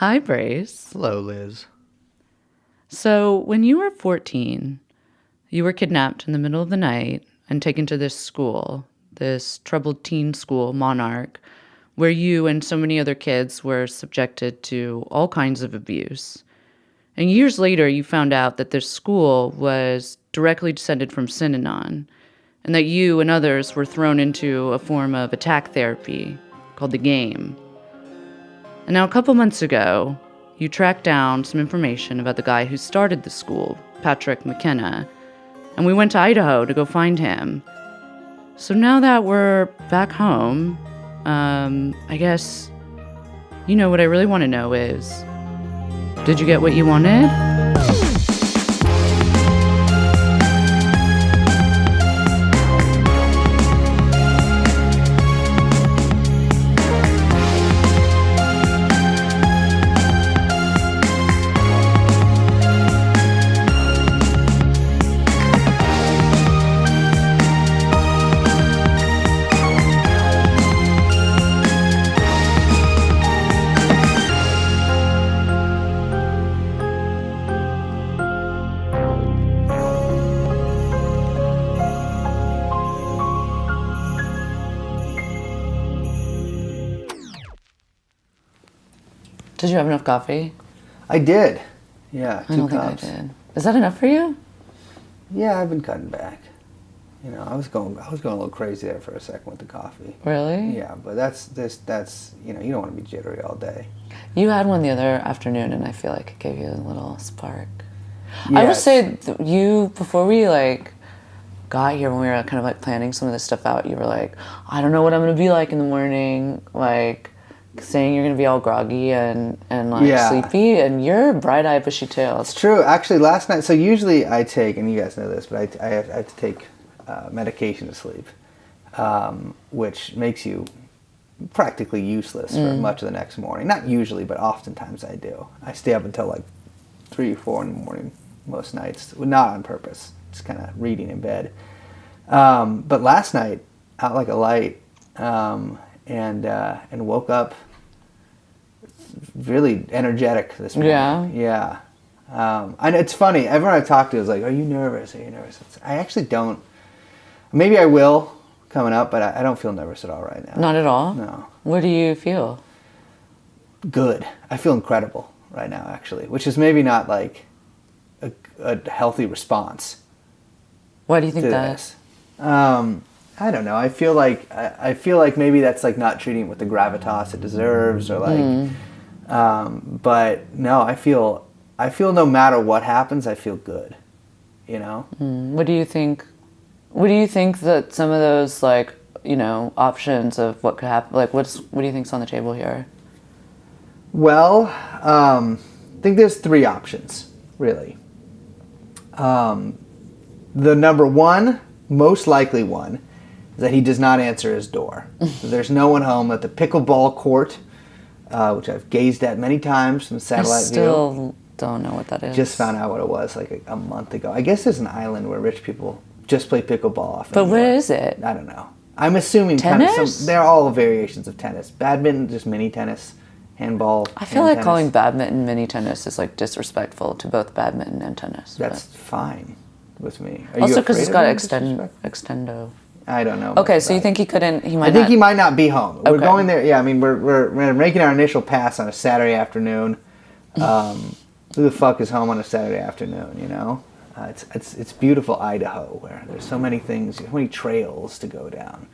Hi, Brace. Hello, Liz. So, when you were 14, you were kidnapped in the middle of the night and taken to this school, this troubled teen school, Monarch, where you and so many other kids were subjected to all kinds of abuse. And years later, you found out that this school was directly descended from Anon, and that you and others were thrown into a form of attack therapy called the game. And now, a couple months ago, you tracked down some information about the guy who started the school, Patrick McKenna, and we went to Idaho to go find him. So now that we're back home, I guess, what I really want to know is, did you get what you wanted? Did you have enough coffee? I did. Yeah, 2 cups. I don't think I did. Is that enough for you? Yeah, I've been cutting back. I was going a little crazy there for a second with the coffee. Really? Yeah, but that's you don't want to be jittery all day. You had one the other afternoon, and I feel like it gave you a little spark. Yes. I would say you, before we got here, when we were kind of planning some of this stuff out, you were like, I don't know what I'm going to be like in the morning, saying you're going to be all groggy and sleepy, and you're bright-eyed, bushy-tailed. It's true. Actually, last night, so usually I take, and you guys know this, but I have to take medication to sleep, which makes you practically useless for much of the next morning. Not usually, but oftentimes I do. I stay up until 3 or 4 in the morning most nights, not on purpose, just kind of reading in bed. But last night, out like a light, and woke up really energetic this morning. Yeah. And it's funny. Everyone I talk to is like, "Are you nervous? Are you nervous?" I actually don't. Maybe I will coming up, but I don't feel nervous at all right now. Not at all? No. What do you feel? Good. I feel incredible right now, actually, which is maybe not a healthy response. Why do you think that is? I don't know. I feel like maybe that's not treating it with the gravitas it deserves, or but no, I feel no matter what happens, I feel good. What do you think? What do you think that some of those options of what could happen? What do you think's on the table here? Well, I think there's 3 options really. The number one, most likely one, is that he does not answer his door. So there's no one home at the pickleball court, which I've gazed at many times from satellite view. I still don't know what that is. Just found out what it was a month ago. I guess there's an island where rich people just play pickleball off. But where is it? I don't know. I'm assuming tennis? They're all variations of tennis. Badminton, just mini tennis, handball. I feel like calling badminton mini tennis is disrespectful to both badminton and tennis. That's fine with me. Also because it's got extendo. I don't know. Okay, so you think he couldn't? I think he might not be home. Okay. We're going there. Yeah, I mean, we're making our initial pass on a Saturday afternoon. Who the fuck is home on a Saturday afternoon? It's beautiful Idaho, where there's so many things, so many trails to go down.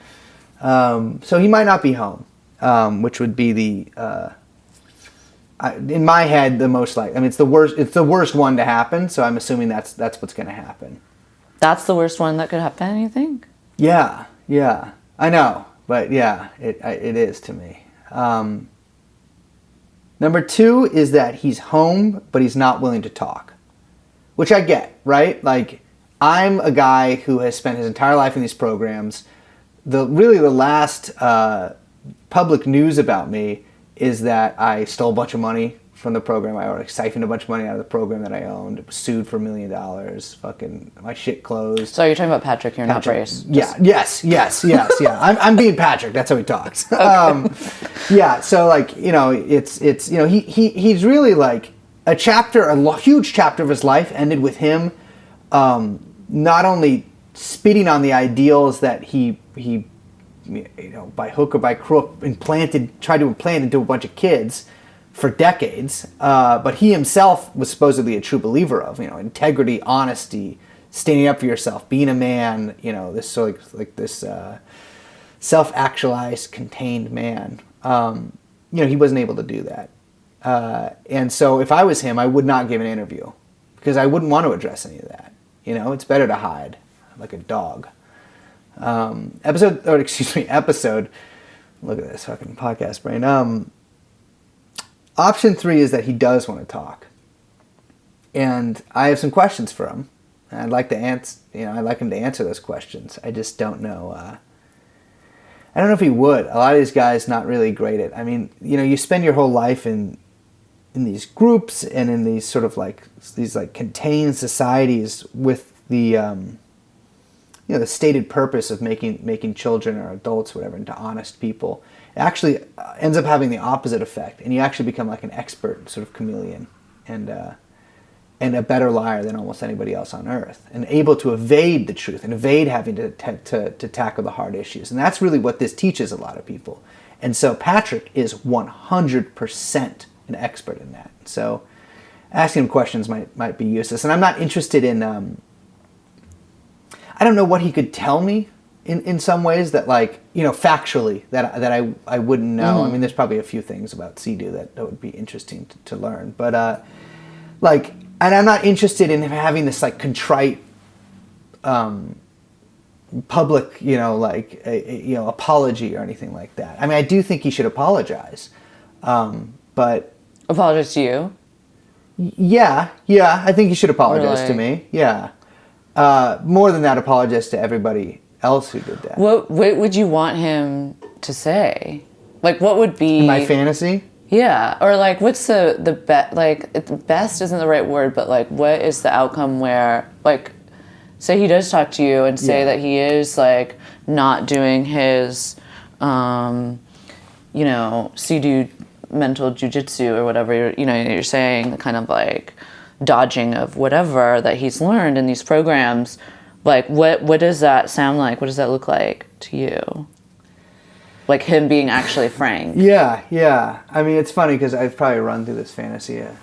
So he might not be home, which would be in my head the most likely. I mean, it's the worst. It's the worst one to happen. So I'm assuming that's what's going to happen. That's the worst one that could happen. You think? Yeah, I know, but yeah, it is to me. Number 2 is that he's home, but he's not willing to talk, which I get, right? I'm a guy who has spent his entire life in these programs. The last public news about me is that I stole a bunch of money from the program I owned. I siphoned a bunch of money out of the program that I owned. Was sued for $1 million. Fucking my shit closed. So you're talking about Patrick here, not Brace. Yeah. Yes. Yeah. I'm being Patrick. That's how he talks. Okay. Yeah. So like it's he's really like a huge chapter of his life ended with him not only spitting on the ideals that he by hook or by crook tried to implant into a bunch of kids for decades, but he himself was supposedly a true believer of integrity, honesty, standing up for yourself, being a man, this sort of like this self-actualized, contained man. He wasn't able to do that, and so if I was him, I would not give an interview because I wouldn't want to address any of that. It's better to hide like a dog. Episode. Look at this fucking podcast brain. Option 3 is that he does want to talk, and I have some questions for him. And I'd like to answer. I'd like him to answer those questions. I just don't know. I don't know if he would. A lot of these guys not really great at. I mean, you spend your whole life in these groups and in these sort of like these like contained societies with the the stated purpose of making children or adults, whatever, into honest people. It actually ends up having the opposite effect, and you actually become like an expert sort of chameleon and a better liar than almost anybody else on earth, and able to evade the truth and evade having to tackle the hard issues. And that's really what this teaches a lot of people. And so Patrick is 100% an expert in that. So asking him questions might be useless. And I'm not interested in... I don't know what he could tell me in some ways that factually that I wouldn't know. Mm. I mean, there's probably a few things about Sea-Doo that would be interesting to learn. But and I'm not interested in him having this like contrite public, apology or anything like that. I mean, I do think he should apologize. But apologize to you? Yeah, I think he should apologize to me. Yeah. More than that, apologize to everybody else who did that. What would you want him to say? Like, what would be... In my fantasy? Yeah. Or, like, what's the best... Like, best isn't the right word, but, like, what is the outcome where... Like, say he does talk to you and say that he is, like, not doing his, Sea-Doo mental jujitsu or whatever, you're saying, the kind of, like... dodging of whatever that he's learned in these programs, like what does that sound like? What does that look like to you? Like him being actually frank. Yeah. I mean, it's funny because I've probably run through this fantasy an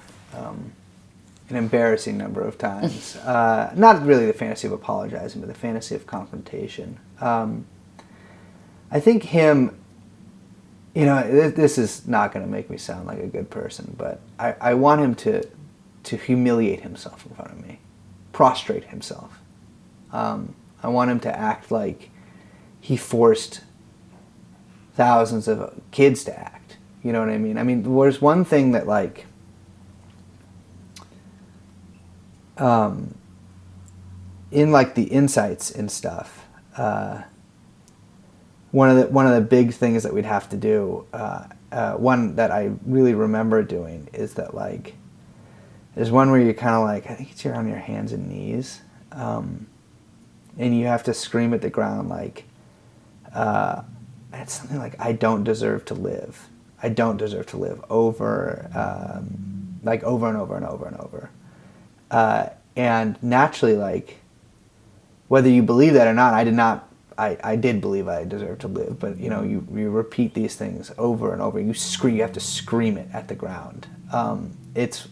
embarrassing number of times. Not really the fantasy of apologizing, but the fantasy of confrontation. I think him, this is not going to make me sound like a good person, but I want him to humiliate himself in front of me, prostrate himself. I want him to act like he forced thousands of kids to act. You know what I mean? I mean, there's one thing that like, in like the insights and stuff, one of the big things that we'd have to do, one that I really remember doing is that like, there's one where you're kind of like, I think it's on your hands and knees, and you have to scream at the ground like, it's something like, I don't deserve to live. I don't deserve to live, over and over and over and over. And naturally, like, whether you believe that or not, I did believe I deserved to live, but you repeat these things over and over. You have to scream it at the ground. It's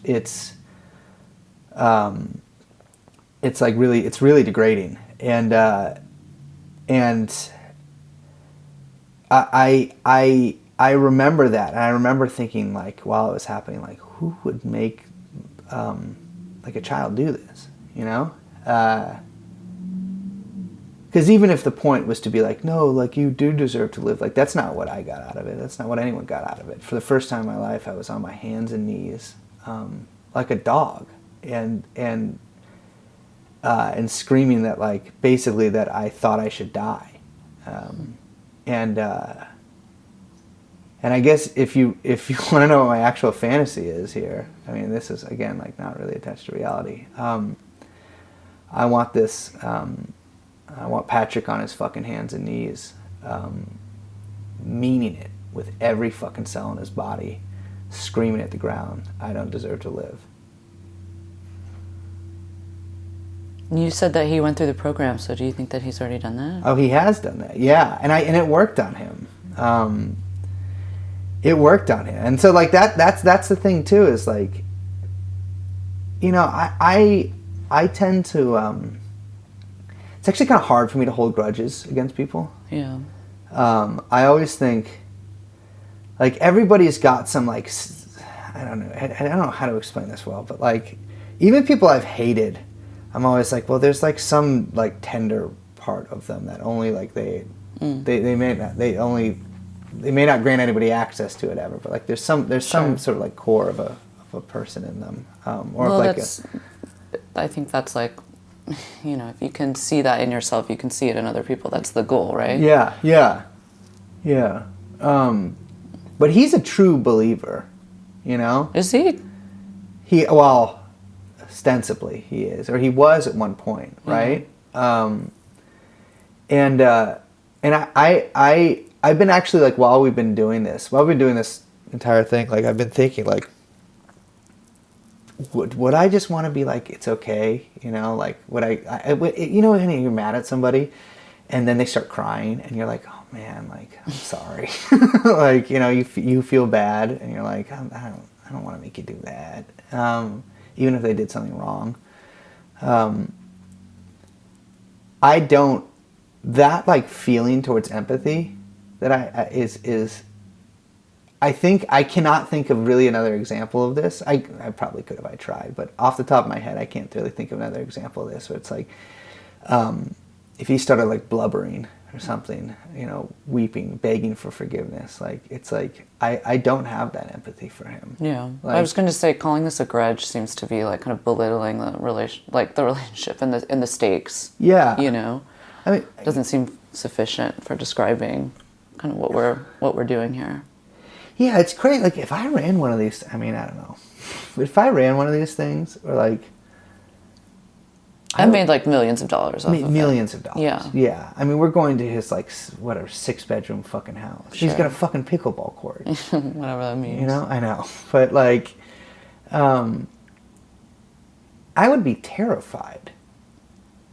like really degrading, and I remember that, and I remember thinking like while it was happening, like who would make like a child do this, because even if the point was to be like, no, like you do deserve to live, like that's not what I got out of it. That's not what anyone got out of it. For the first time in my life, I was on my hands and knees, like a dog. And screaming that, like, basically that I thought I should die, and And I guess if you want to know what my actual fantasy is here, I mean, this is again like not really attached to reality. I want this. I want Patrick on his fucking hands and knees, meaning it with every fucking cell in his body, screaming at the ground, "I don't deserve to live." You said that he went through the program, so do you think that he's already done that? Oh, he has done that, yeah, and it worked on him. It worked on him, and so like that's the thing too. Is like, you know, I tend to. It's actually kind of hard for me to hold grudges against people. Yeah. I always think, like, everybody's got some like, I don't know how to explain this well, but like, even people I've hated, I'm always like, well, there's like some like tender part of them that only like they may not grant anybody access to it ever, but like there's some sort of like core of a person in them, or well, like I think that's like, you know, if you can see that in yourself, you can see it in other people. That's the goal, right? Yeah. But he's a true believer, you know. Is he? Well, ostensibly he is, or he was at one point, right? Mm-hmm. And I've been actually like while we've been doing this entire thing, like I've been thinking like, would I just want to be like, it's okay, you know, like you know, when you're mad at somebody and then they start crying and you're like, oh man, like, I'm sorry. Like, you know, you feel bad and you're like, I don't want to make you do that. Even if they did something wrong. That like feeling towards empathy that is I think I cannot think of really another example of this. I probably could if I tried, but off the top of my head, I can't really think of another example of this. Where it's like, if he started like blubbering or something, you know, weeping, begging for forgiveness, like it's like I don't have that empathy for him. Yeah, like, I was going to say calling this a grudge seems to be like kind of belittling the relationship and the stakes. Yeah, you know, I mean, it doesn't seem sufficient for describing kind of what we're doing here. Yeah, it's great. Like, if I ran one of these, I mean, I don't know. If I ran one of these things, or like... I made like millions of dollars off of it. Millions of dollars. Yeah. Yeah. I mean, we're going to his, like, whatever, 6-bedroom fucking house. Sure. He's got a fucking pickleball court. Whatever that means. You know? I know. But, like, I would be terrified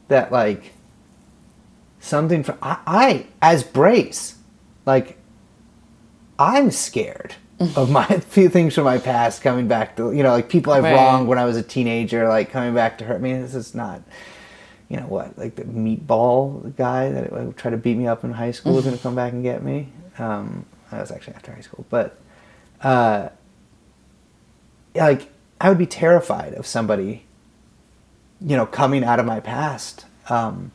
that, like, something... I as Brace, like... I'm scared of my few things from my past coming back to, you know, like people I've wronged when I was a teenager, like coming back to hurt me. This is not, you know what, like the meatball guy that would try to beat me up in high school was going to come back and get me. That was actually after high school. But, like, I would be terrified of somebody, you know, coming out of my past to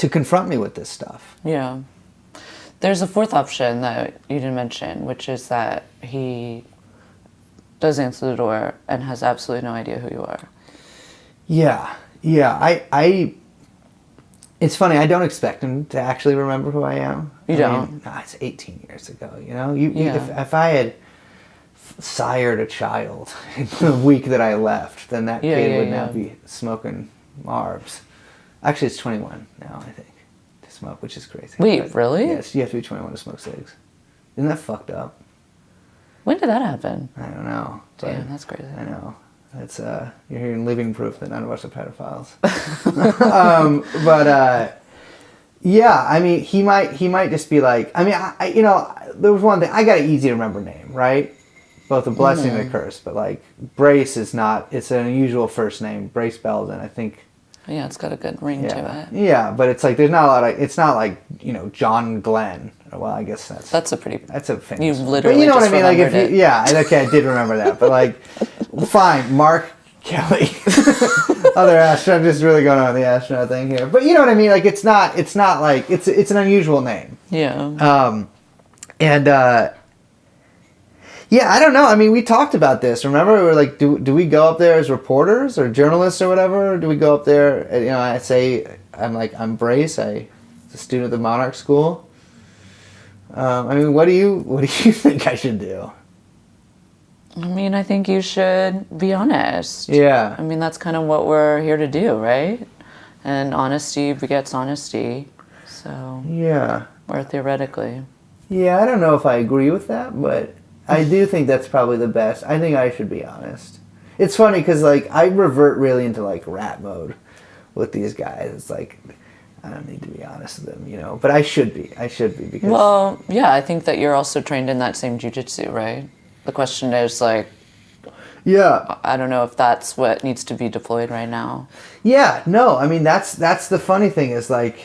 confront me with this stuff. Yeah. There's a fourth option that you didn't mention, which is that he does answer the door and has absolutely no idea who you are. Yeah. It's funny, I don't expect him to actually remember who I am. You don't? No, it's 18 years ago, you know? If I had sired a child in the week that I left, then that kid would now be smoking Marbs. Actually, it's 21 now, I think. Smoke, which is crazy. Wait, really? Yes, you have to be 21 to smoke cigs. Isn't that fucked up? When did that happen? I don't know. Damn, that's crazy. I know. It's you're hearing living proof that none of us are pedophiles. Yeah, I mean, he might just be like, I mean, I you know, there was one thing, I got an easy to remember name, right? Both a blessing and a curse, but like Brace is not. It's an unusual first name, Brace Belden. I think. Yeah, it's got a good ring to it. Yeah, but it's like there's not a lot of. It's not like, you know, John Glenn. Well, I guess that's a famous. You've literally. But you know just what I mean? Like it. okay, I did remember that, but like, fine, Mark Kelly, other astronaut. I'm just really going on the astronaut thing here, but you know what I mean? Like, it's not like it's an unusual name. Yeah. Yeah, I don't know. I mean, we talked about this. Remember, we were like, do we go up there as reporters or journalists or whatever? Or do we go up there? You know, I'm Brace. I'm a student at the Monarch School. I mean, what do you think I should do? I mean, I think you should be honest. Yeah. I mean, that's kind of what we're here to do, right? And honesty begets honesty. So, Yeah. or theoretically. Yeah, I don't know if I agree with that, but I do think that's probably the best. I think I should be honest. It's funny because, like, I revert really into, like, rat mode with these guys. It's like, I don't need to be honest with them, you know? But I should be. Because... Well, yeah, I think that you're also trained in that same jujitsu, right? The question is, like... Yeah. I don't know if that's what needs to be deployed right now. Yeah, no, I mean, that's the funny thing is, like...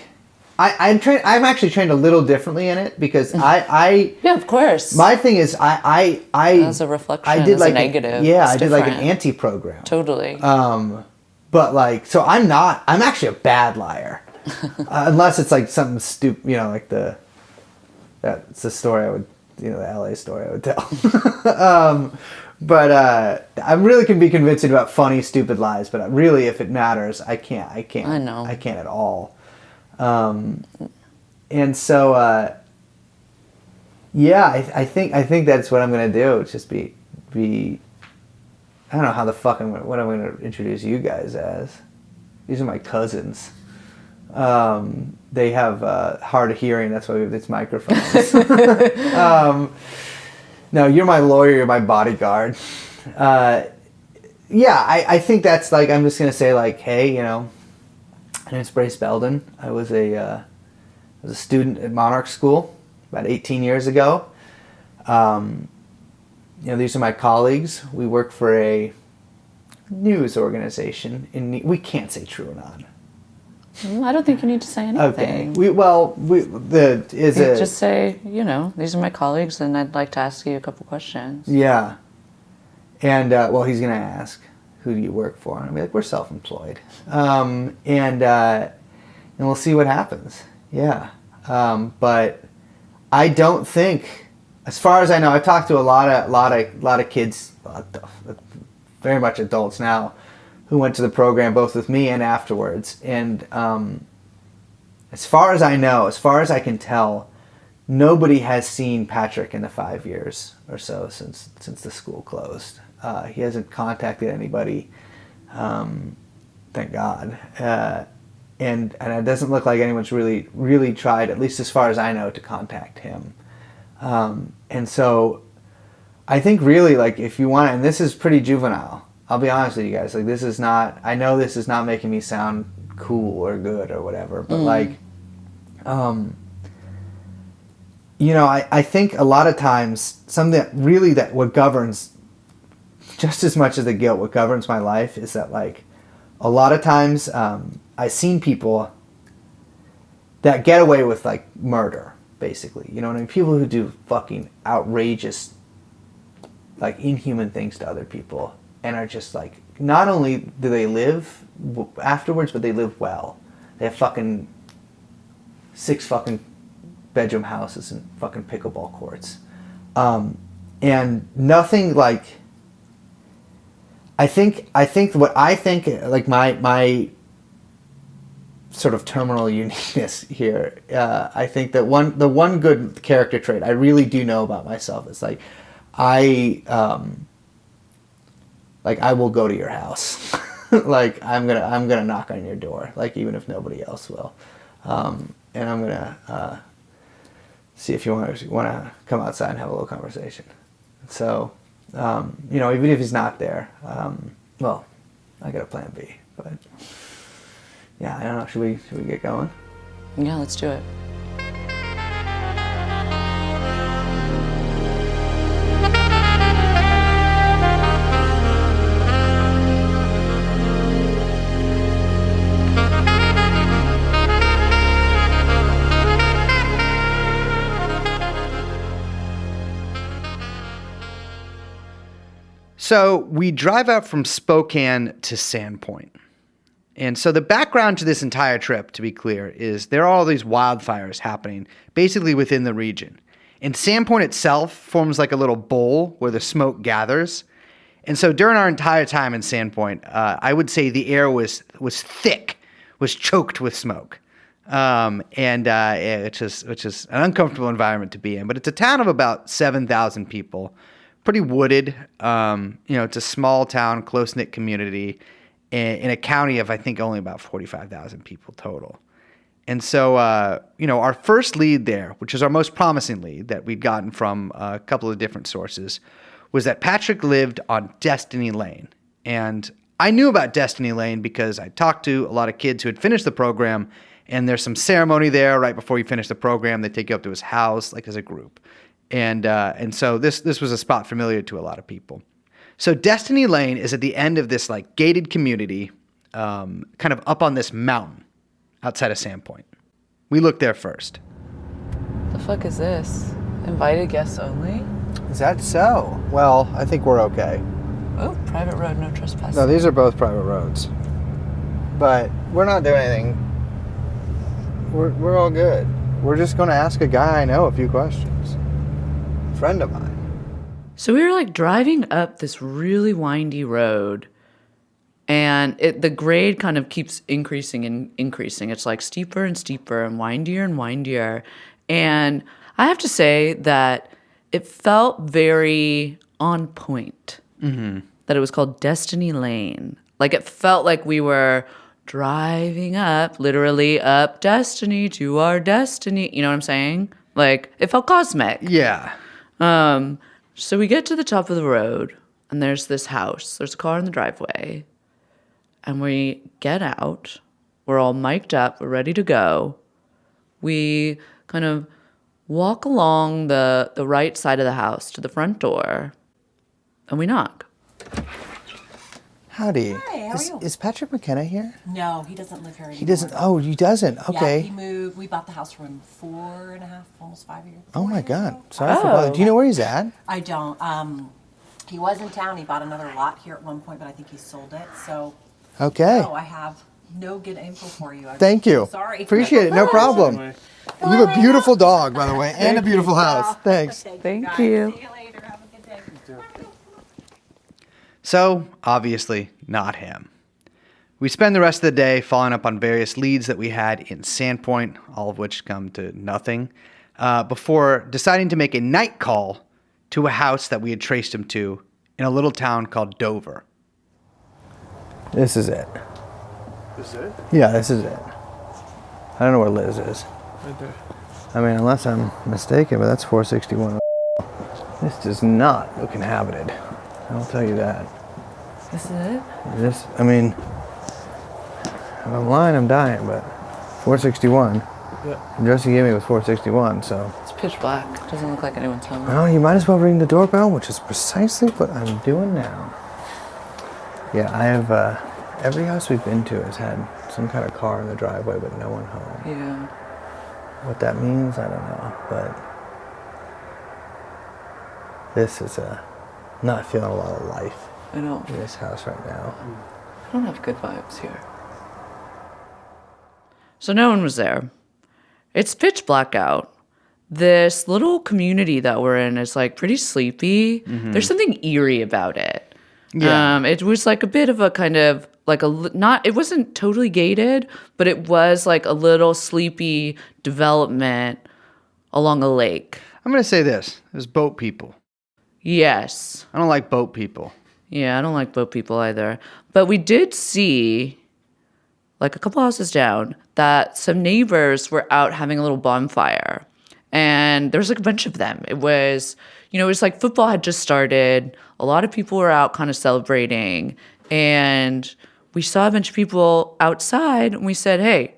I'm actually trained a little differently in it because I yeah, of course. My thing is I as a reflection, I did as like a negative. I did like an anti-program. Totally. But like, so I'm actually a bad liar, unless it's like something stupid, you know, like that's the story I would, you know, the LA story I would tell. But I really can be convincing about funny, stupid lies. But really, if it matters, I can't. I know. I can't at all. And so, yeah, I think that's what I'm gonna do. It's just be. I don't know how the fuck what I'm gonna introduce you guys as. These are my cousins. They have hard of hearing. That's why we have these microphones. No, you're my lawyer. You're my bodyguard. Yeah, I think that's like I'm just gonna say like, hey, you know, my name's Brace Belden. I was a student at Monarch School about 18 years ago. You know, these are my colleagues. We work for a news organization. We can't say TrueAnon. I don't think you need to say anything. Okay. Just say, you know, these are my colleagues, and I'd like to ask you a couple questions. Yeah. And well, he's gonna ask, who do you work for? And I'll be like, we're self-employed. And we'll see what happens. Yeah. But I don't think, as far as I know, I've talked to a lot of kids, very much adults now, who went to the program both with me and afterwards. And as far as I know, as far as I can tell, nobody has seen Patrick in the 5 years or so since the school closed. He hasn't contacted anybody, thank God. And it doesn't look like anyone's really tried, at least as far as I know, to contact him. And so I think really, like, if you want, and this is pretty juvenile, I'll be honest with you guys, like, this is not, I know this is not making me sound cool or good or whatever, but like, you know, I think a lot of times something that what governs just as much as the guilt, what governs my life is that, like, a lot of times I've seen people that get away with, like, murder, basically. You know what I mean? People who do fucking outrageous, like, inhuman things to other people and are just, like, not only do they live afterwards, but they live well. They have fucking 6 fucking bedroom houses and fucking pickleball courts. And nothing, like, I think what I think, like, my sort of terminal uniqueness here, I think that the one good character trait I really do know about myself is, like, I will go to your house. Like, I'm gonna knock on your door, like, even if nobody else will. And I'm gonna see if you want to come outside and have a little conversation. So, you know, even if he's not there, well, I got a plan B. But yeah, I don't know. Should we get going? Yeah, let's do it. So we drive out from Spokane to Sandpoint. And so the background to this entire trip, to be clear, is there are all these wildfires happening basically within the region. And Sandpoint itself forms like a little bowl where the smoke gathers. And so during our entire time in Sandpoint, I would say the air was thick, was choked with smoke. which is an uncomfortable environment to be in. But it's a town of about 7,000 people, pretty wooded. It's a small town, close-knit community in a county of, I think, only about 45,000 people total. And so, our first lead there, which is our most promising lead that we'd gotten from a couple of different sources, was that Patrick lived on Destiny Lane. And I knew about Destiny Lane because I talked to a lot of kids who had finished the program, and there's some ceremony there right before you finish the program. They take you up to his house, like as a group. And so this was a spot familiar to a lot of people. So Destiny Lane is at the end of this like gated community, kind of up on this mountain outside of Sandpoint. We looked there first. The fuck is this? Invited guests only? Is that so? Well, I think we're okay. Oh, private road, no trespassing. No, these are both private roads. But we're not doing anything. We're all good. We're just going to ask a guy I know a few questions. A friend of mine. So we were like driving up this really windy road, and the grade kind of keeps increasing and increasing. It's like steeper and steeper and windier. And I have to say that it felt very on point. Mm-hmm. That it was called Destiny Lane. Like it felt like we were driving up, literally up destiny to our destiny. You know what I'm saying? Like it felt cosmic. Yeah. So we get to the top of the road, and there's this house. There's a car in the driveway. And we get out. We're all mic'd up. We're ready to go. We kind of walk along the right side of the house to the front door, and we knock. Howdy. Hi, how are you? Is Patrick McKenna here? No, he doesn't live here anymore. He doesn't. Oh, he doesn't. Okay. Yeah, he moved. We bought the house from 4.5, almost 5 years. Oh my 4 years God. ago. Sorry for bothering. Do you know where he's at? I don't. He was in town. He bought another lot here at one point, but I think he sold it. So, Okay. I have no good info for you. Thank you. Sorry. Appreciate it. No problem. You have a beautiful dog, by the way, and a beautiful house. Thanks. Thank guys. you. See you later. Have a good day. So, obviously, not him. We spend the rest of the day following up on various leads that we had in Sandpoint, all of which come to nothing, before deciding to make a night call to a house that we had traced him to in a little town called Dover. This is it. This is it? Yeah, this is it. I don't know where Liz is. Right there. I mean, unless I'm mistaken, but that's 461. This does not look inhabited. I'll tell you that. This is it? If I'm lying, I'm dying, but 461. Yeah. The address you gave me was 461, so. It's pitch black. Doesn't look like anyone's home. Well, you might as well ring the doorbell, which is precisely what I'm doing now. Yeah, I have, every house we've been to has had some kind of car in the driveway, but no one home. Yeah. What that means, I don't know, but this is not feeling a lot of life I know. in this house right now. I don't have good vibes here. So no one was there. It's pitch black out. This little community that we're in is like pretty sleepy. Mm-hmm. There's something eerie about it. Yeah. It was like a bit of a kind of like it wasn't totally gated, but it was like a little sleepy development along a lake. I'm going to say this. There's boat people. Yes. I don't like boat people. Yeah, I don't like boat people either. But we did see, like a couple houses down, that some neighbors were out having a little bonfire. And there was like a bunch of them. It was like football had just started. A lot of people were out kind of celebrating. And we saw a bunch of people outside, and we said, hey,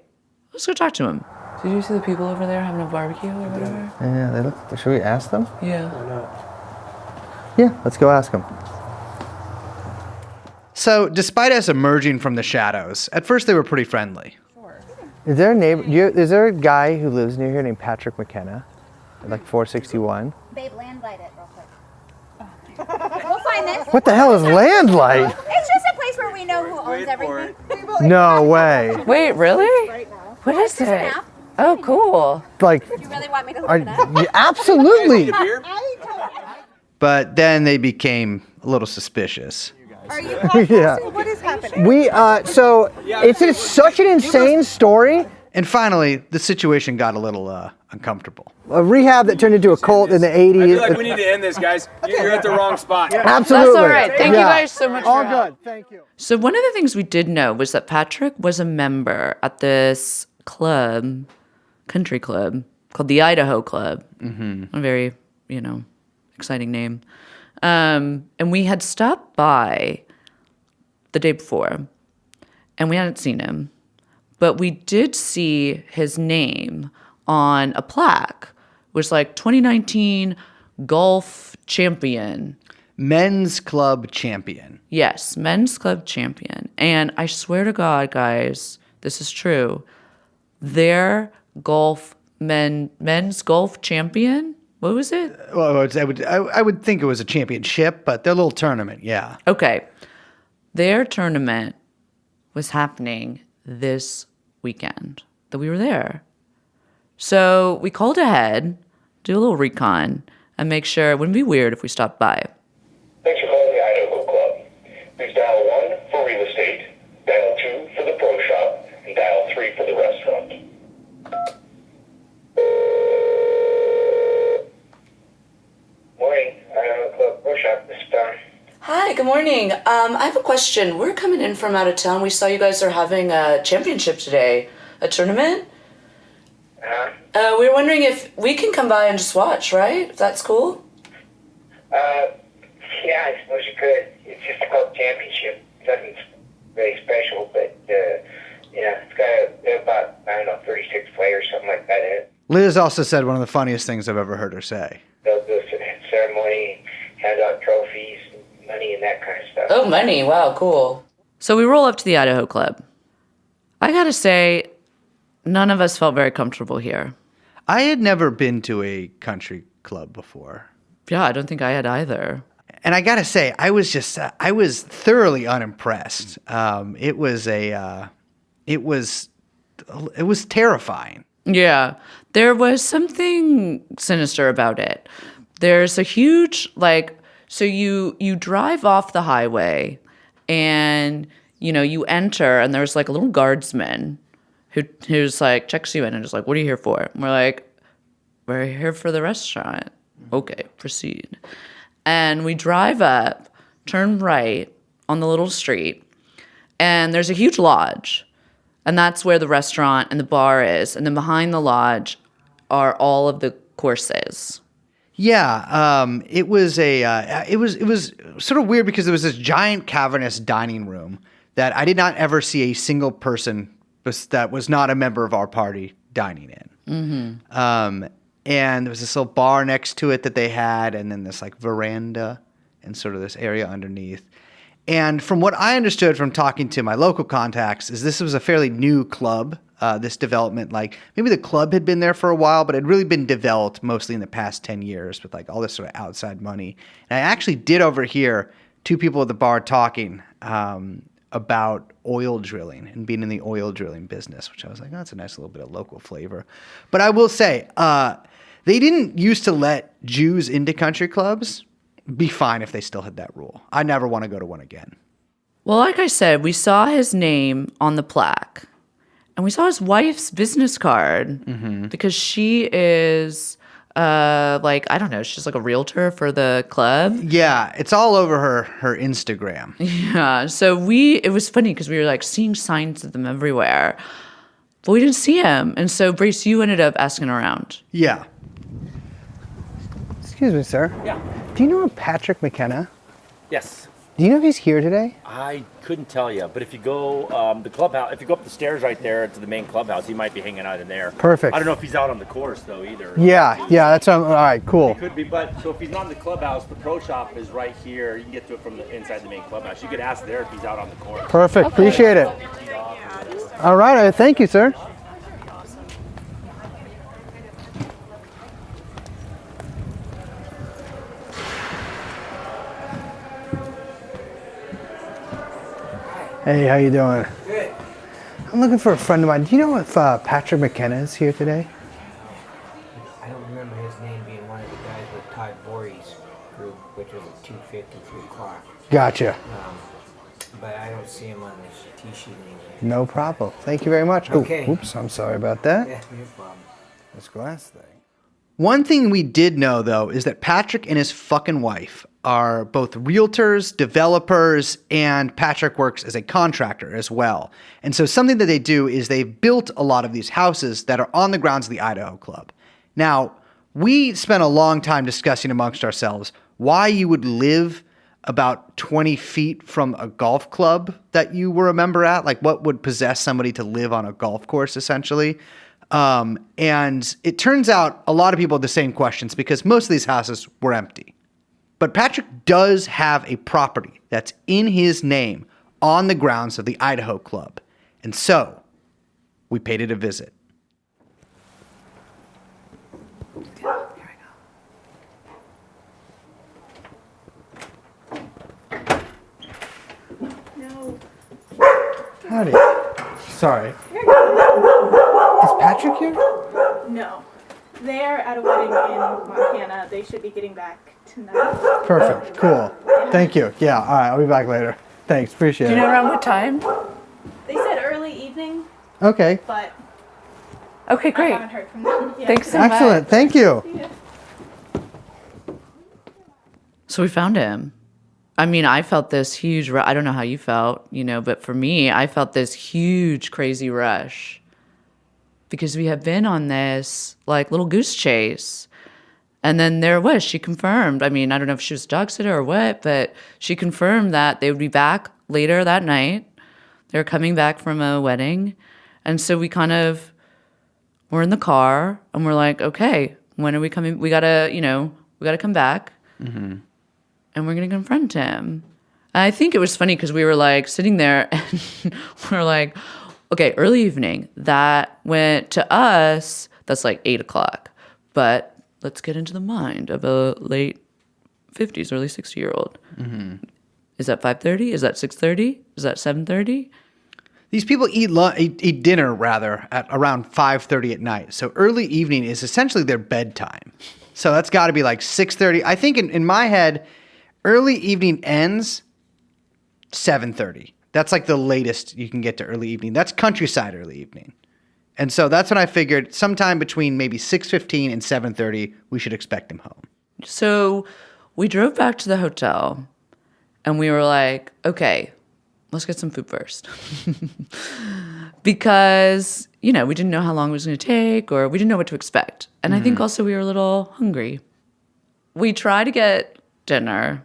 let's go talk to them. Did you see the people over there having a barbecue or whatever? Yeah, they look. Should we ask them? Yeah. Why not? Yeah, let's go ask them. So, despite us emerging from the shadows, at first they were pretty friendly. Sure. Is there a neighbor? Is there a guy who lives near here named Patrick McKenna, at like 461? Babe, landlight it real quick. We'll find this. What the hell is Landlight? It's just a place where we know who owns everything. No way. Wait, really? Right now. What is Just an it? app. Oh, cool. Like, You really want me to look are, it up? yeah, absolutely. Beer? But then they became a little suspicious. Are you Yeah. What is happening? We so it's such an insane story And finally, the situation got a little uncomfortable. A rehab that turned into a cult in the 80s. I feel like we need to end this, guys. You're at the wrong spot. Absolutely. That's all right. Thank you guys so much All for help. good. Thank you. So one of the things we did know was that Patrick was a member at this club, country club, called the Idaho Club. A very, exciting name. And we had stopped by the day before, and we hadn't seen him. But we did see his name on a plaque. It was like 2019 golf champion. Men's club champion. Yes, men's club champion. And I swear to God, guys, this is true. Their men's golf champion. What was it? Well, I would think it was a championship, but their little tournament, yeah. Okay. Their tournament was happening this weekend that we were there. So we called ahead, do a little recon, and make sure it wouldn't be weird if we stopped by. Thanks for calling the Idaho Club. Please dial 1 for real estate, dial 2 for the pro shop, and dial 3 for the restaurant. Morning, Idaho Club pro shop. This is Don. Hi, good morning. I have a question. We're coming in from out of town. We saw you guys are having a championship today, a tournament. We were wondering if we can come by and just watch, right? If that's cool? Yeah, I suppose you could. It's just a club championship. Nothing very special, but, it's got about, 36 players, something like that in it. Liz also said one of the funniest things I've ever heard her say. They'll do a ceremony, hand out trophies, money, and that kind of stuff. Oh, money. Wow, cool. So we roll up to the Idaho Club. I gotta say, none of us felt very comfortable here. I had never been to a country club before. Yeah, I don't think I had either. And I gotta say, I was thoroughly unimpressed. It was terrifying. Yeah, there was something sinister about it. There's a huge, so you drive off the highway and, you enter and there's a little guardsman who's checks you in and is what are you here for? And we're we're here for the restaurant. Okay, proceed. And we drive up, turn right on the little street, and there's a huge lodge. And that's where the restaurant and the bar is. And then behind the lodge are all of the courses. Yeah, it was sort of weird because there was this giant cavernous dining room that I did not ever see a single person that was not a member of our party dining in. Mm-hmm. And there was this little bar next to it that they had, and then this veranda and sort of this area underneath. And from what I understood from talking to my local contacts is this was a fairly new club, this development. Maybe the club had been there for a while, but it had really been developed mostly in the past 10 years with all this sort of outside money. And I actually did overhear two people at the bar talking about oil drilling and being in the oil drilling business, which I was that's a nice little bit of local flavor. But I will say, they didn't used to let Jews into country clubs. Be fine if they still had that rule. I never want to go to one again. Well, like I said, we saw his name on the plaque. And we saw his wife's business card because she is, I don't know, she's a realtor for the club. Yeah, it's all over her Instagram. Yeah, so it was funny because we were seeing signs of them everywhere. But we didn't see him. And so, Brace, you ended up asking around. Yeah. Excuse me, sir. Yeah. Do you know Patrick McKenna? Yes. Do you know if he's here today? I couldn't tell you, but if you go the clubhouse, if you go up the stairs right there to the main clubhouse, he might be hanging out in there. Perfect. I don't know if he's out on the course though either. Yeah, that's all right. Cool. He could be, but so if he's not in the clubhouse, the pro shop is right here. You can get to it from the inside the main clubhouse. You could ask there if he's out on the course. Perfect. Appreciate it. All right. Thank you, sir. Hey, how you doing? Good. I'm looking for a friend of mine. Do you know if Patrick McKenna is here today? I don't remember his name being one of the guys with Todd Voorhees group, which was at 2:50, 3 o'clock. Gotcha. but I don't see him on this T-sheet anywhere. No problem. Thank you very much. Okay. Oh, oops, I'm sorry about that. Yeah, no problem. This glass thing. One thing we did know, though, is that Patrick and his fucking wife are both realtors, developers, and Patrick works as a contractor as well. And so something that they do is they've built a lot of these houses that are on the grounds of the Idaho Club. Now, we spent a long time discussing amongst ourselves why you would live about 20 feet from a golf club that you were a member at. Like, what would possess somebody to live on a golf course, essentially? And it turns out a lot of people had the same questions because most of these houses were empty. But Patrick does have a property that's in his name on the grounds of the Idaho Club. And so we paid it a visit. No. Howdy. Sorry. Is Patrick here? No. They're at a wedding in Montana. They should be getting back tonight. Perfect. Cool. Thank you. Yeah, all right. I'll be back later. Thanks. Appreciate Do it. you know around what time? They said early evening, Okay. but Okay, I great. haven't heard from them yet. Thanks so much. Excellent. Thank you. Yeah. So we found him. I mean, I felt this huge, I don't know how you felt, but for me, I felt this huge, crazy rush because we had been on this like little goose chase. And then there was, she confirmed. I mean, I don't know if she was a dog sitter or what, but she confirmed that they would be back later that night. They were coming back from a wedding. And so we kind of were in the car and we're like, okay, when are we coming? We gotta come back. Mm-hmm. And we're going to confront him. And I think it was funny because we were like sitting there and we're like, okay, early evening. That went to us, that's like 8 o'clock. But let's get into the mind of a late 50s, early 60-year-old. Mm-hmm. Is that 5:30? Is that 6:30? Is that 7:30? These people eat dinner, rather, at around 5:30 at night. So early evening is essentially their bedtime. So that's got to be like 6:30. I think in my head, early evening ends 7:30. That's like the latest you can get to early evening. That's countryside early evening. And so that's when I figured sometime between maybe 6:15 and 7:30, we should expect him home. So we drove back to the hotel and we were like, okay, let's get some food first. Because, we didn't know how long it was going to take or we didn't know what to expect. And I think also we were a little hungry. We tried to get dinner,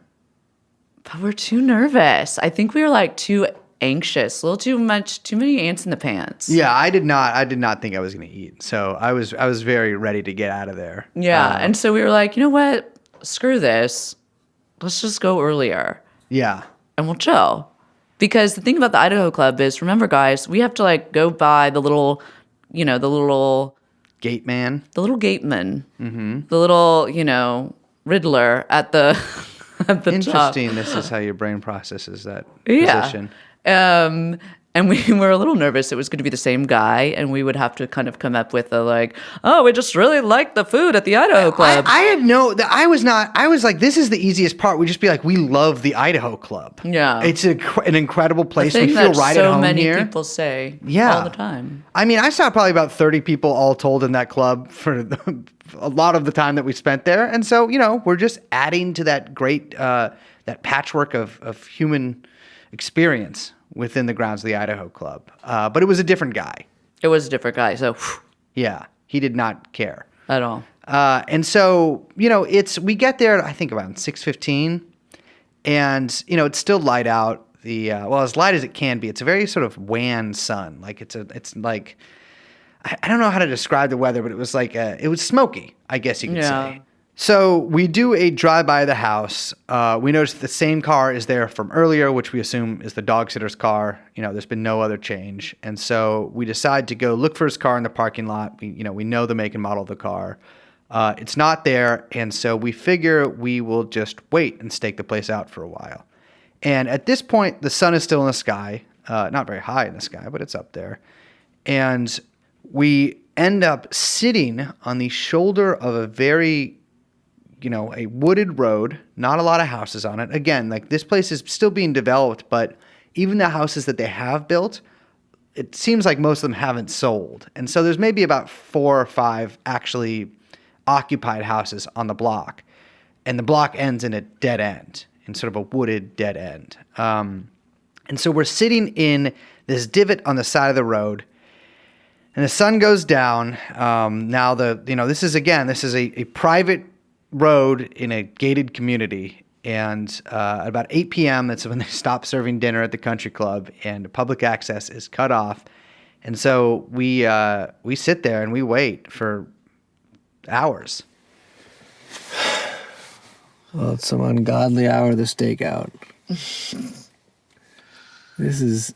but we're too nervous. I think we were like too anxious, a little too many ants in the pants. Yeah, I did not think I was going to eat. So I was very ready to get out of there. Yeah, and so we were like, you know what? Screw this. Let's just go earlier. Yeah. And we'll chill. Because the thing about the Idaho Club is, remember guys, we have to like go by the little, the little gate man. The little gateman. Mm-hmm. The little, Riddler at the Interesting. top. This is how your brain processes that position. And we were a little nervous it was going to be the same guy, and we would have to kind of come up with a like, oh, we just really like the food at the Idaho Club. I was like, this is the easiest part. We'd just be like, we love the Idaho Club. Yeah. It's an incredible place. We feel that right so at home many here. people say Yeah. all the time. I mean, I saw probably about 30 people all told in that club for a lot of the time that we spent there. And so, we're just adding to that great, that patchwork of human experience within the grounds of the Idaho Club. But it was a different guy. It was a different guy, so Yeah, he did not care. at all. And so, we get there, I think around 6:15, and, it's still light out. As light as it can be. It's a very sort of wan sun. Like it's like, I don't know how to describe the weather, but it was like, it was smoky, I guess you could say. So we do a drive-by of the house. We notice the same car is there from earlier, which we assume is the dog sitter's car. There's been no other change. And so we decide to go look for his car in the parking lot. We know the make and model of the car. It's not there. And so we figure we will just wait and stake the place out for a while. And at this point, the sun is still in the sky. Not very high in the sky, but it's up there. And we end up sitting on the shoulder of a very, a wooded road, not a lot of houses on it. Again, like this place is still being developed, but even the houses that they have built, it seems like most of them haven't sold. And so there's maybe about 4 or 5 actually occupied houses on the block. And the block ends in a dead end, in sort of a wooded dead end. And so we're sitting in this divot on the side of the road, and the sun goes down. Now this is a private road in a gated community, and at about 8 p.m. that's when they stop serving dinner at the country club, and public access is cut off. And so we sit there and we wait for hours. Well, it's some ungodly hour of the stakeout. This is,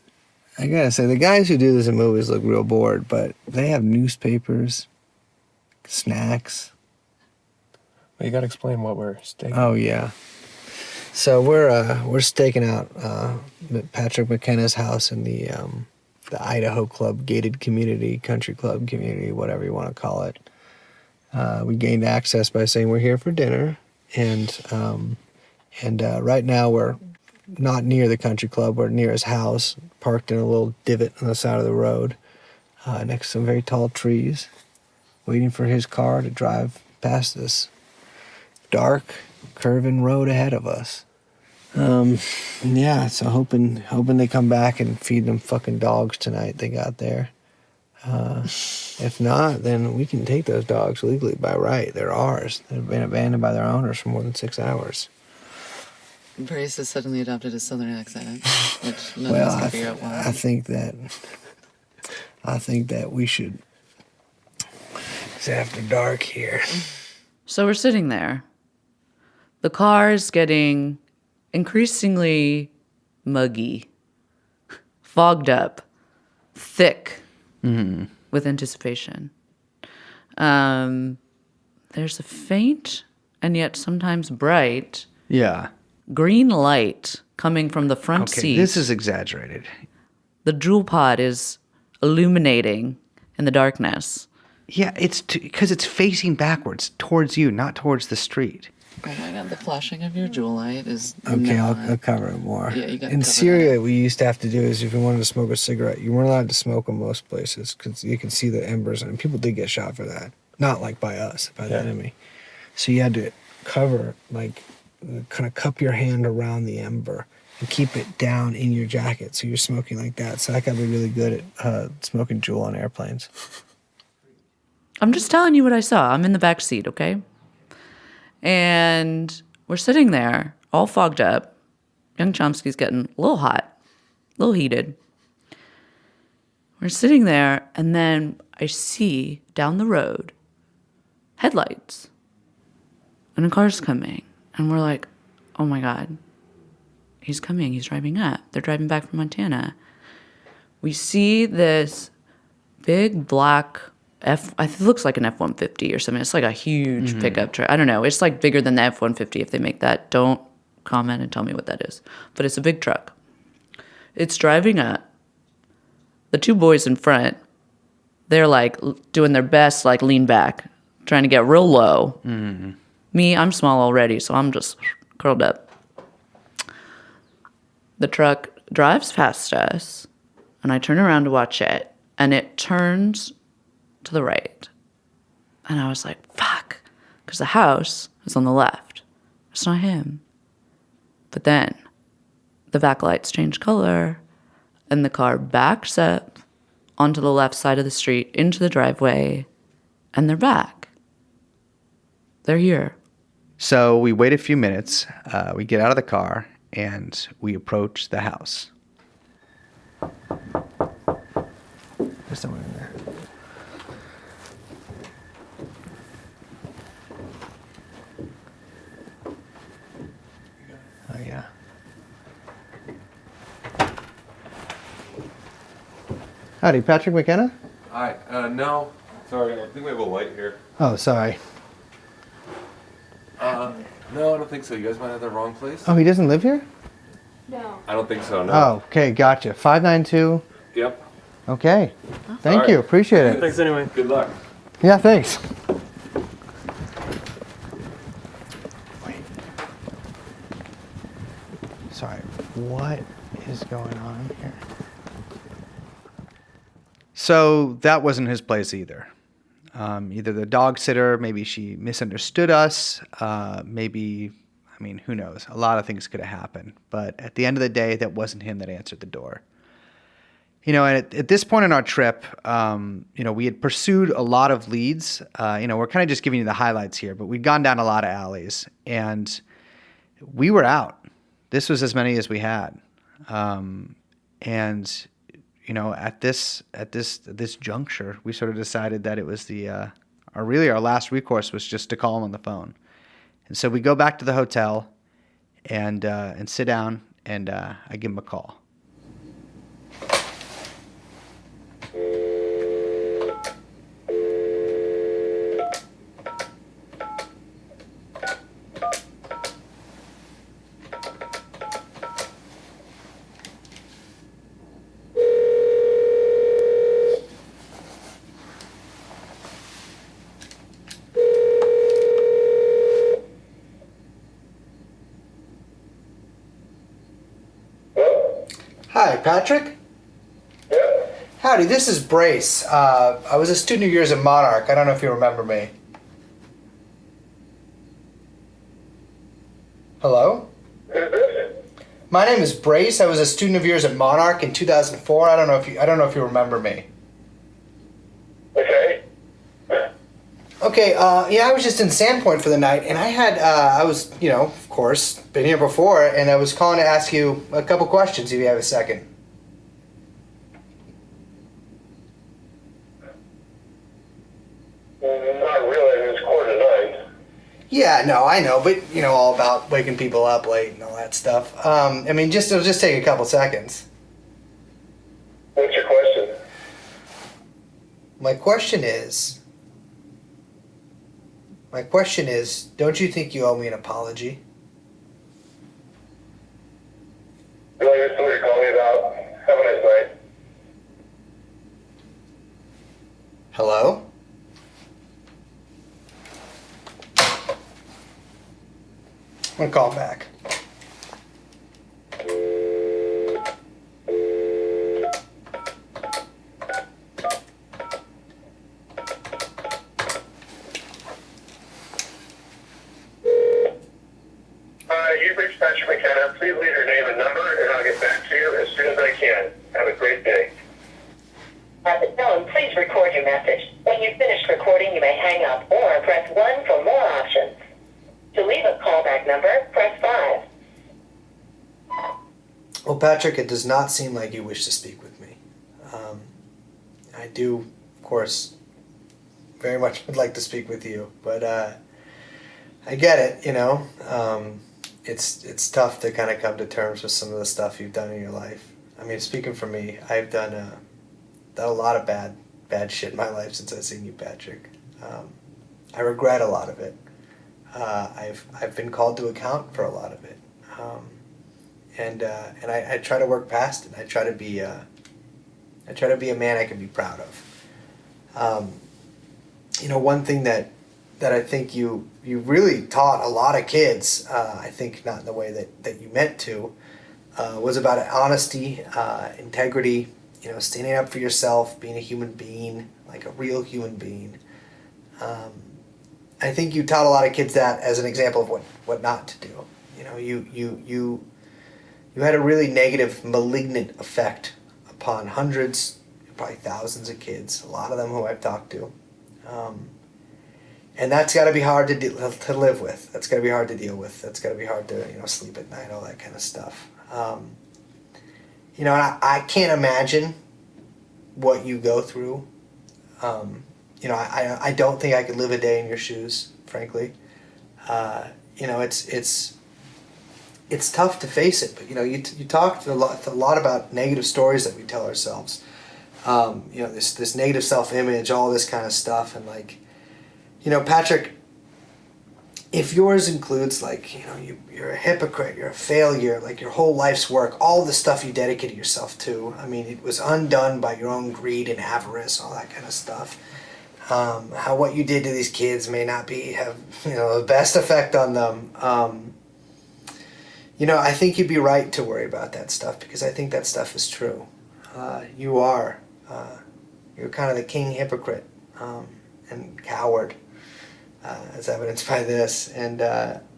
I gotta say, the guys who do this in movies look real bored, but they have newspapers, snacks. Well, you gotta explain what we're staking. Oh, yeah. So we're staking out Patrick McKenna's house in the Idaho Club gated community, country club community, whatever you want to call it. We gained access by saying we're here for dinner, and right now we're not near the country club. We're near his house, parked in a little divot on the side of the road, next to some very tall trees, waiting for his car to drive past this dark, curving road ahead of us. Yeah, so hoping they come back and feed them fucking dogs tonight they got there. If not, then we can take those dogs legally by right. They're ours. They've been abandoned by their owners for more than 6 hours. Brace has suddenly adopted a southern accent, which none Well, of us can figure out why. I think that we should. It's after dark here. So we're sitting there. The car is getting increasingly muggy, fogged up, thick with anticipation. There's a faint and yet sometimes bright green light coming from the front seat. This is exaggerated. The jewel pod is illuminating in the darkness. Yeah, it's because it's facing backwards towards you, not towards the street. Oh my God, the flashing of your jewel light is Okay, not... I'll cover it more. Yeah, you gotta In cover Syria, what we used to have to do is if you wanted to smoke a cigarette, you weren't allowed to smoke in most places because you could see the embers, and people did get shot for that. Not like by us, by the enemy. So you had to cover, like, kind of cup your hand around the ember and keep it down in your jacket so you're smoking like that. So I got to be really good at smoking jewel on airplanes. I'm just telling you what I saw. I'm in the back seat, okay? And we're sitting there, all fogged up. Young Chomsky's getting a little hot, a little heated. We're sitting there, and then I see down the road headlights. And a car's coming. And we're like, oh my God, he's coming. He's driving up. They're driving back from Montana. We see this big black it looks like an F-150 or something. It's like a huge pickup truck. I don't know. It's like bigger than the F-150 if they make that. Don't comment and tell me what that is. But it's a big truck. It's driving up. The two boys in front, they're like doing their best, like lean back, trying to get real low. Me, I'm small already, so I'm just curled up. The truck drives past us, and I turn around to watch it, and it turns to the right. And I was like, fuck, because the house is on the left. It's not him. But then the backlights change color, and the car backs up onto the left side of the street, into the driveway, and they're back. They're here. So we wait a few minutes, we get out of the car, and we approach the house. There's someone in there. Oh, yeah. Howdy, Patrick McKenna? Hi. No. Sorry, I think we have a light here. Oh, sorry. No, I don't think so. You guys might have the wrong place. Oh, he doesn't live here? No. I don't think so, no. Oh, okay, gotcha. 592. Yep. Okay. Thank All you. right. Appreciate it. Thanks anyway. Good luck. Yeah, thanks. sorry. What is going on here? So that wasn't his place either. Either the dog sitter, maybe she misunderstood us, maybe, I mean, who knows? A lot of things could have happened. But at the end of the day, that wasn't him that answered the door. And at this point in our trip, we had pursued a lot of leads. We're kind of just giving you the highlights here, but we'd gone down a lot of alleys, and we were out. This was as many as we had. At this juncture, we sort of decided that it was our last recourse was just to call him on the phone. And so we go back to the hotel and sit down, and I give him a call. Hi, Patrick? Yeah. Howdy, this is Brace. I was a student of yours at Monarch. I don't know if you remember me. Hello? Who's this? My name is Brace. I was a student of yours at Monarch in 2004. I don't know if you remember me. Okay. Okay, I was just in Sandpoint for the night, and I was, of course, been here before, and I was calling to ask you a couple questions if you have a second. Not really. It's 8:45. Yeah, no, I know, but all about waking people up late and all that stuff. It'll just take a couple seconds. What's your question? My question is, don't you think you owe me an apology? Really, this is what you're calling me about. Have a nice night. Hello? I'm gonna call back. You've reached Patrick McKenna. Please leave your name and number, and I'll get back to you as soon as I can. Have a great day. At the tone, please record your message. When you've finished recording, you may hang up or press 1 for more options. To leave a callback number, press 5. Well, Patrick, it does not seem like you wish to speak with me. I do, of course, very much would like to speak with you, but I get it, it's tough to kind of come to terms with some of the stuff you've done in your life. I mean, speaking for me, I've done a lot of bad shit in my life since I've seen you, Patrick. I regret a lot of it. I've been called to account for a lot of it, and I try to work past it. I try to be a man I can be proud of. One thing that I think you really taught a lot of kids, I think not in the way that you meant to, was about honesty, integrity, standing up for yourself, being a human being, like a real human being. I think you taught a lot of kids that as an example of what not to do. You had a really negative, malignant effect upon hundreds, probably thousands of kids, a lot of them who I've talked to. And that's got to be hard to live with. That's got to be hard to deal with. That's got to be hard to sleep at night, all that kind of stuff. And I can't imagine what you go through. I don't think I could live a day in your shoes, frankly. It's tough to face it, but you talked a lot about negative stories that we tell ourselves. This negative self-image, all this kind of stuff, and Patrick, if yours includes you're a hypocrite, you're a failure, your whole life's work, all the stuff you dedicated yourself to, it was undone by your own greed and avarice, all that kind of stuff. How what you did to these kids may not have the best effect on them. I think you'd be right to worry about that stuff because I think that stuff is true. You're kind of the king hypocrite and coward, as evidenced by this. And,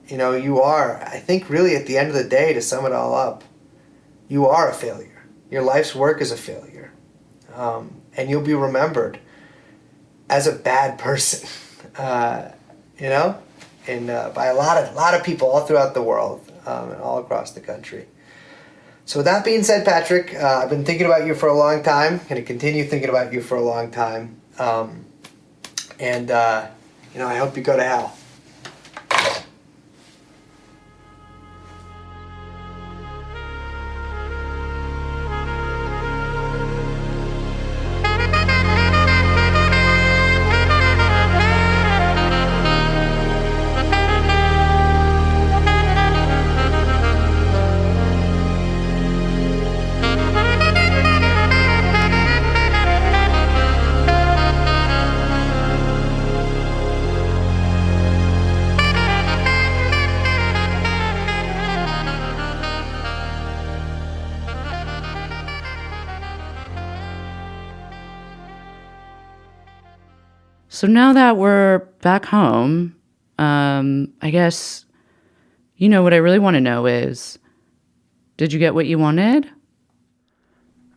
you are, I think really at the end of the day, to sum it all up, you are a failure. Your life's work is a failure. And you'll be remembered as a bad person, and by a lot of people all throughout the world and all across the country. So with that being said, Patrick, I've been thinking about you for a long time. Going to continue thinking about you for a long time. And I hope you go to hell. So now that we're back home, I guess, what I really want to know is, did you get what you wanted?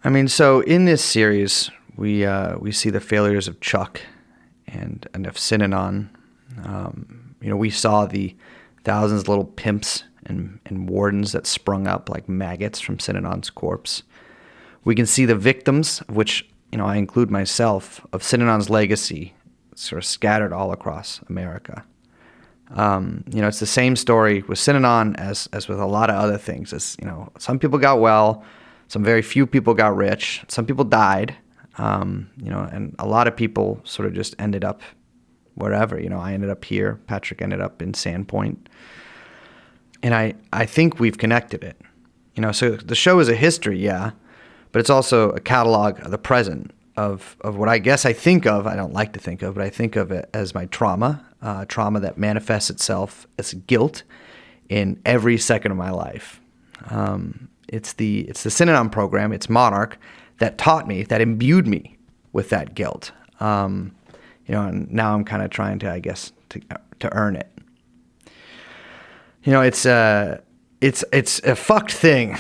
I mean, so in this series, we see the failures of Chuck and of Synanon. We saw the thousands of little pimps and wardens that sprung up like maggots from Synanon's corpse. We can see the victims, of which, I include myself, of Synanon's legacy sort of scattered all across America. It's the same story with Synanon as with a lot of other things. Some people got well, some very few people got rich, some people died, and a lot of people sort of just ended up wherever. I ended up here, Patrick ended up in Sandpoint. And I think we've connected it. So the show is a history, yeah, but it's also a catalog of the present. Of what I guess I think of, I don't like to think of, but I think of it as my trauma that manifests itself as guilt in every second of my life. It's the Synanon program, it's Monarch, that taught me, that imbued me with that guilt. And now I'm kind of trying to, I guess, to earn it. It's a fucked thing.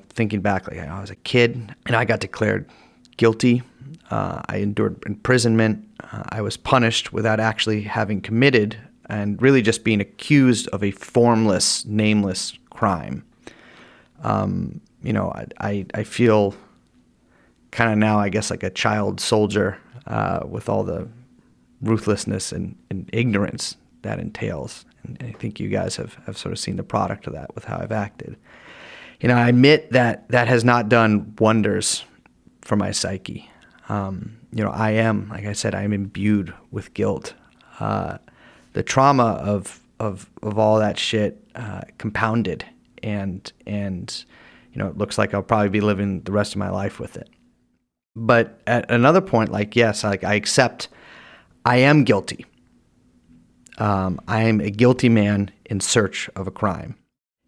Thinking back, like I was a kid and I got declared guilty. I endured imprisonment. I was punished without actually having committed and really just being accused of a formless, nameless crime. I feel kind of now, I guess, like a child soldier with all the ruthlessness and ignorance that entails. And I think you guys have sort of seen the product of that with how I've acted. I admit that has not done wonders for my psyche. I am, like I said, I am imbued with guilt. The trauma of all that shit compounded, and it looks like I'll probably be living the rest of my life with it. But at another point, yes, I accept I am guilty. I am a guilty man in search of a crime,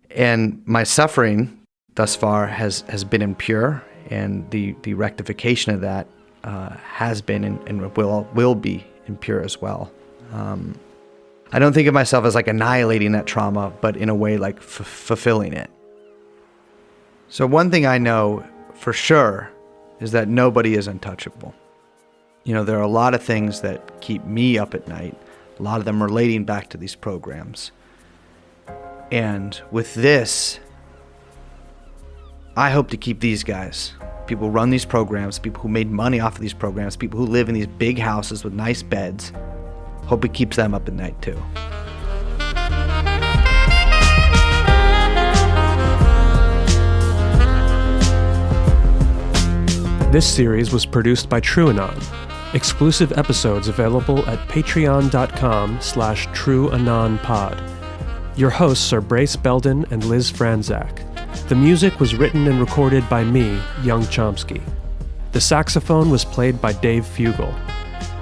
and my suffering thus far has been impure. And the rectification of that has been and will be impure as well. I don't think of myself as like annihilating that trauma, but in a way like fulfilling it. So one thing I know for sure is that nobody is untouchable. There are a lot of things that keep me up at night, a lot of them relating back to these programs. And with this, I hope to keep these guys, people who run these programs, people who made money off of these programs, people who live in these big houses with nice beds, hope it keeps them up at night too. This series was produced by TrueAnon. Exclusive episodes available at patreon.com/TrueAnonPod. Your hosts are Brace Belden and Liz Franzak. The music was written and recorded by me, Young Chomsky. The saxophone was played by Dave Fugel.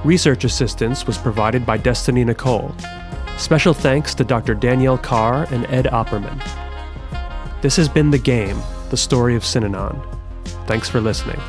Research assistance was provided by Destiny Nicole. Special thanks to Dr. Danielle Carr and Ed Opperman. This has been The Game, the story of Synanon. Thanks for listening.